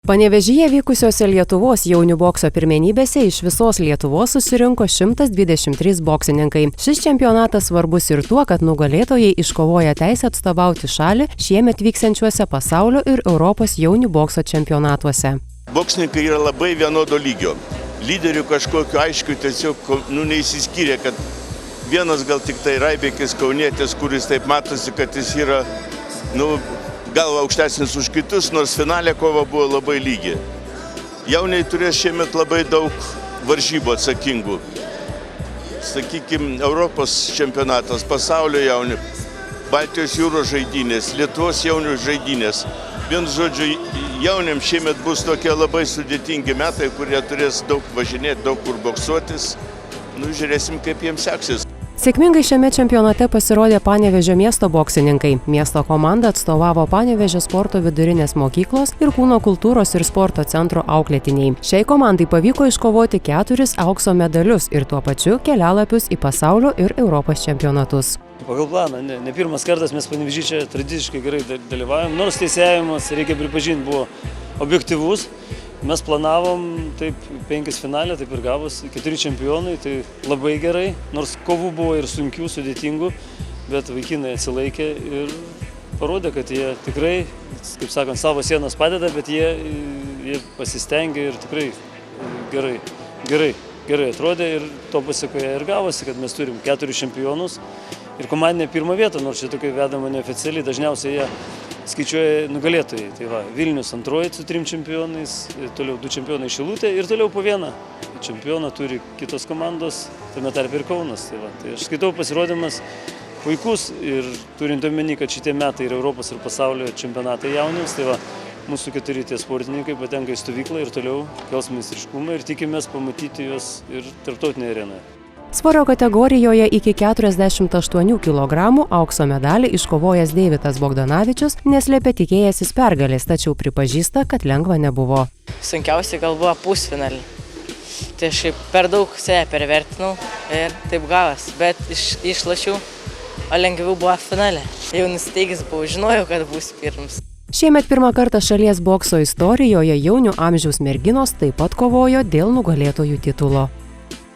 Panevėžyje vykusiose Lietuvos jaunių bokso pirmenybėse iš visos Lietuvos susirinko 123 boksininkai. Šis čempionatas svarbus ir tuo, kad nugalėtojai iškovoja teisę atstovauti šalį šiemet vyksiančiuose pasaulio ir Europos jaunių bokso čempionatuose. Boksininkai yra labai vienodo lygio. Lyderių kažkokiu aiškiu tiesiog neįsiskyrė, kad vienas gal tik tai Raibekis kaunietis, kuris taip matosi, kad jis yra galva aukštesnis už kitus, nors finale kova buvo labai lygi. Jauniai turės šiemet labai daug varžybų atsakingų. Sakykime, Europos čempionatas, pasaulio jaunių, Baltijos jūros žaidynės, Lietuvos jaunių žaidynės. Vien žodžiu, jauniam šiemet bus tokie labai sudėtingi metai, kurie turės daug važinėti, daug kur boksuotis. Žiūrėsim, kaip jiems seksis. Sėkmingai šiame čempionate pasirodė Panevėžio miesto boksininkai. Miesto komanda atstovavo Panevėžio sporto vidurinės mokyklos ir kūno kultūros ir sporto centro auklėtiniai. Šiai komandai pavyko iškovoti 4 aukso medalius ir tuo pačiu kelialapius į pasaulio ir Europos čempionatus. Pagal planą, ne pirmas kartas mes Panevėžy čia tradiciškai gerai dalyvaujam, nors teisėjimas, reikia pripažinti, buvo objektyvus. Mes planavom taip 5 finalė, taip ir gavosi, 4 čempionai, tai labai gerai, nors kovų buvo ir sunkių, sudėtingų, bet vaikinai atsilaikė ir parodė, kad jie tikrai, kaip sakant, savo sienas padeda, bet jie pasistengė ir tikrai gerai atrodė ir to pasiekoje ir gavosi, kad mes turim 4 čempionus ir komandinė pirmą vietą, nors čia tokia vedama neoficialiai, dažniausiai jie skaičiuoja nugalėtojai. Tai va, Vilnius antroji su 3 čempionais, toliau 2 čempionai Šilutė ir toliau po 1 čempioną turi kitos komandos, tame tarpe ir Kaunas. Tai aš skaitau pasirodymas puikus ir turint omeny, kad šitie metai yra Europos ir pasaulio čempionatai jaunims, tai va, mūsų 4 tie sportininkai patenka į stovyklą ir toliau kels meistriškumą ir tikimės pamatyti juos ir tarptautinėje arenoje. Svorio kategorijoje iki 48 kg aukso medalį iškovojęs Deividas Bogdanavičius neslėpė tikėjęsis pergalės, tačiau pripažįsta, kad lengva nebuvo. Sunkiausiai gal buvo pusfinalį. Tai aš per daug save pervertinau ir taip gavas, bet išlašiau, o lengviau buvo finale. Jau nusteigęs buvau, žinojau, kad bus pirmas. Šiemet pirmą kartą šalies bokso istorijoje jaunių amžiaus merginos taip pat kovojo dėl nugalėtojų titulo.